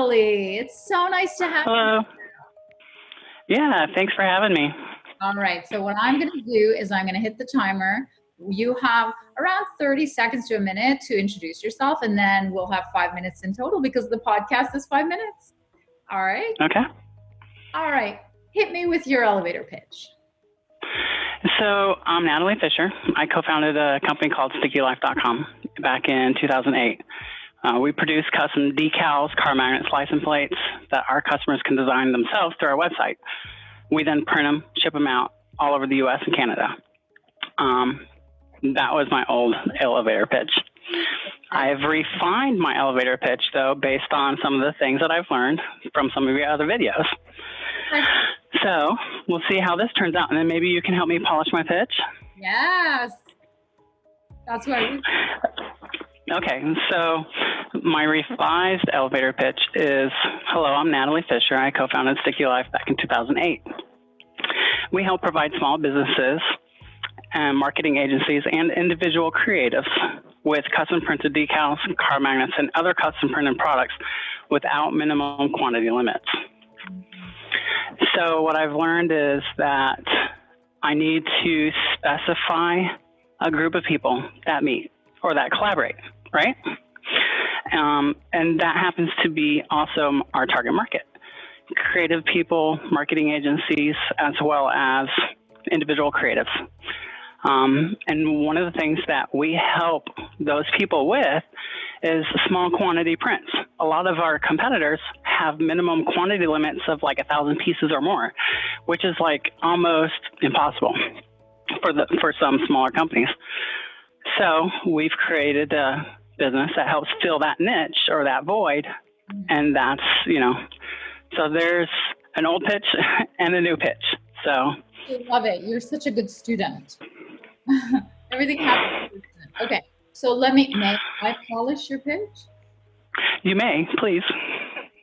Natalee. It's so nice to have you. Hello. Yeah, thanks for having me. All right, so what I'm going to do is I'm going to hit the timer. You have around 30 seconds to a minute to introduce yourself, and then we'll have 5 minutes in total because the podcast is 5 minutes. All right? Okay. All right. Hit me with your elevator pitch. So I'm Natalee Fisher. I co-founded a company called StickyLife.com back in 2008. We produce custom decals, car magnets, license plates that our customers can design themselves through our website. We then print them, ship them out all over the U.S. and Canada. That was my old elevator pitch. I've refined my elevator pitch, though, based on some of the things that I've learned from some of your other videos. So we'll see how this turns out, and then maybe you can help me polish my pitch. Yes. That's what Okay, so my revised elevator pitch is, hello, I'm Natalee Fisher. I co-founded Sticky Life back in 2008. We help provide small businesses and marketing agencies and individual creatives with custom printed decals, car magnets, and other custom printed products without minimum quantity limits. So what I've learned is that I need to specify a group of people that meet or that collaborate, right? And that happens to be also our target market. Creative people, marketing agencies, as well as individual creatives. And one of the things that we help those people with is small quantity prints. A lot of our competitors have minimum quantity limits of like 1,000 pieces or more, which is like almost impossible for some smaller companies. So we've created a business that helps fill that niche or that void. And that's, so there's an old pitch and a new pitch. So I love it. You're such a good student. Everything happens. Okay. So may I polish your pitch? You may, please.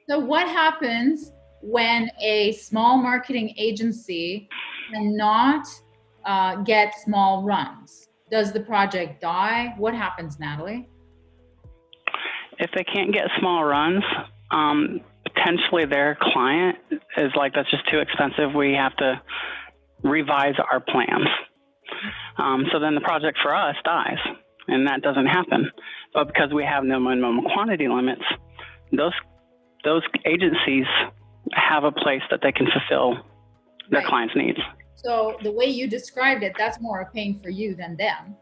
So what happens when a small marketing agency cannot get small runs? Does the project die? What happens, Natalee? If they can't get small runs, potentially their client is like, that's just too expensive. We have to revise our plans. So then the project for us dies, and that doesn't happen. But because we have no minimum quantity limits, those agencies have a place that they can fulfill their clients' needs. So the way you described it, that's more a pain for you than them.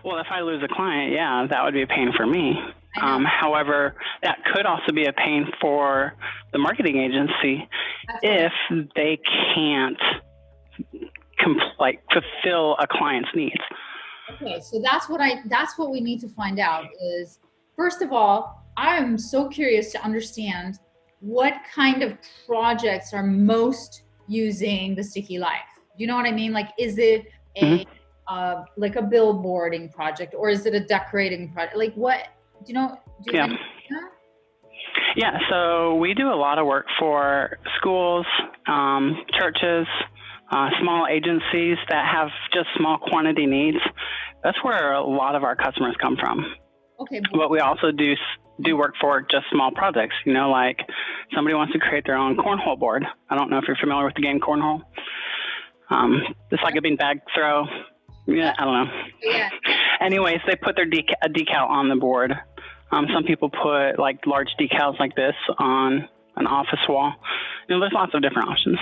Well, if I lose a client, yeah, that would be a pain for me. However, that could also be a pain for the marketing agency if they can't fulfill a client's needs. Okay, so that's what we need to find out is, first of all, I'm so curious to understand what kind of projects are most using the Sticky Life. Do you know what I mean? Like, is it like a billboarding project, or is it a decorating project? Like, what do you know? Yeah, so we do a lot of work for schools, churches, small agencies that have just small quantity needs. That's where a lot of our customers come from. Okay. But we also do work for just small projects, like somebody wants to create their own cornhole board. I don't know if you're familiar with the game cornhole. It's like a beanbag throw. Yeah, I don't know. Yeah. Anyways, they put their a decal on the board. Some people put like large decals like this on an office wall. There's lots of different options.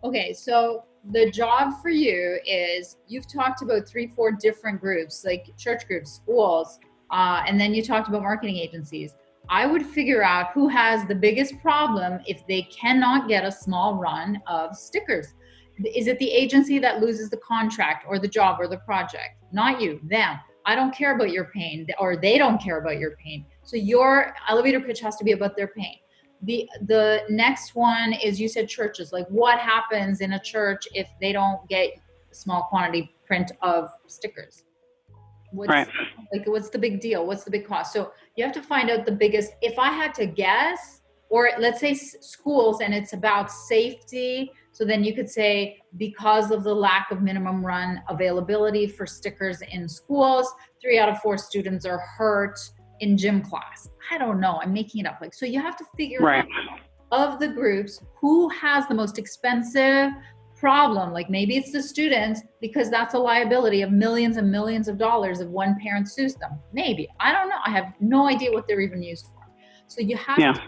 Okay, so the job for you is, you've talked about 3-4 different groups, like church groups, schools, and then you talked about marketing agencies. I would figure out who has the biggest problem if they cannot get a small run of stickers. Is it the agency that loses the contract or the job or the project? Not you, them. I don't care about your pain, or they don't care about your pain. So your elevator pitch has to be about their pain. The next one is, you said churches. Like, what happens in a church if they don't get small quantity print of stickers? What's the big deal? What's the big cost? So you have to find out the biggest. If I had to guess, or let's say schools, and it's about safety. So then you could say, because of the lack of minimum run availability for stickers in schools, 3 out of 4 students are hurt in gym class. I don't know. I'm making it up. Like, so you have to figure Right. out of the groups who has the most expensive problem. Like maybe it's the students because that's a liability of millions and millions of dollars if one parent sues them. Maybe. I don't know. I have no idea what they're even used for. So you have to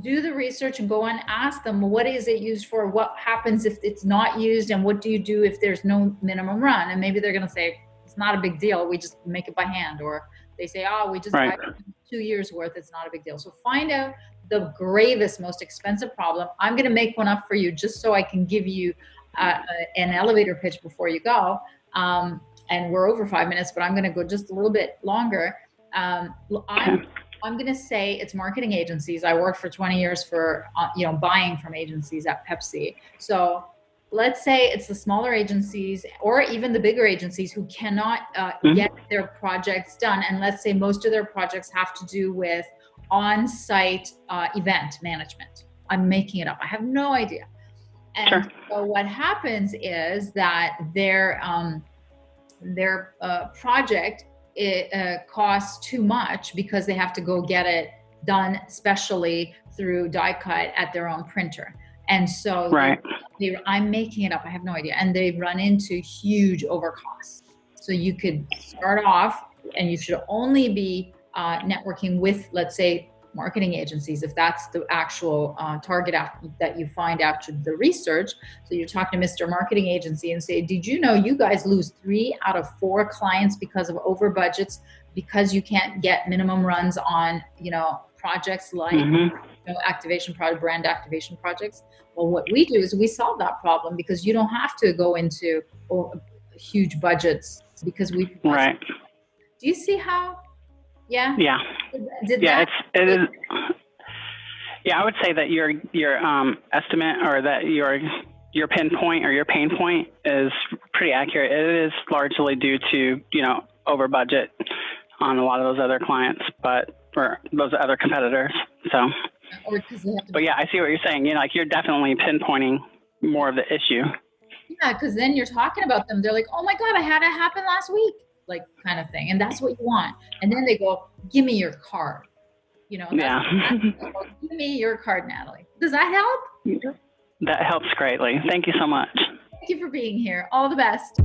do the research and go and ask them, what is it used for? What happens if it's not used? And what do you do if there's no minimum run? And maybe they're going to say, it's not a big deal. We just make it by hand. Or they say, oh, we just buy 2 years worth. It's not a big deal. So find out the gravest, most expensive problem. I'm going to make one up for you just so I can give you an elevator pitch before you go. And we're over 5 minutes, but I'm going to go just a little bit longer. I'm going to say it's marketing agencies. I worked for 20 years for, buying from agencies at Pepsi. So let's say it's the smaller agencies or even the bigger agencies who cannot get their projects done. And let's say most of their projects have to do with on-site event management. I'm making it up. I have no idea. And so what happens is that their project costs too much because they have to go get it done specially through die cut at their own printer. And so I'm making it up. I have no idea. And they run into huge overcosts. So you could start off and you should only be networking with, let's say, marketing agencies, if that's the actual target that you find after the research. So you're talking to Mr. Marketing Agency and say, did you know you guys lose 3 out of 4 clients because of over budgets, because you can't get minimum runs on, projects like activation project, brand activation projects? Well, what we do is we solve that problem because you don't have to go into huge budgets because we. Right. Do you see how? Yeah. Yeah. It is. Yeah, I would say that your estimate or that your pinpoint or your pain point is pretty accurate. It is largely due to over budget on a lot of those other clients, or those other competitors. So. But yeah, I see what you're saying. You're definitely pinpointing more of the issue. Yeah, because then you're talking about them. They're like, "Oh my God, I had it happen last week." Like kind of thing. And that's what you want. And then they go, give me your card. Give me your card, Natalee. Does that help? That helps greatly. Thank you so much. Thank you for being here. All the best.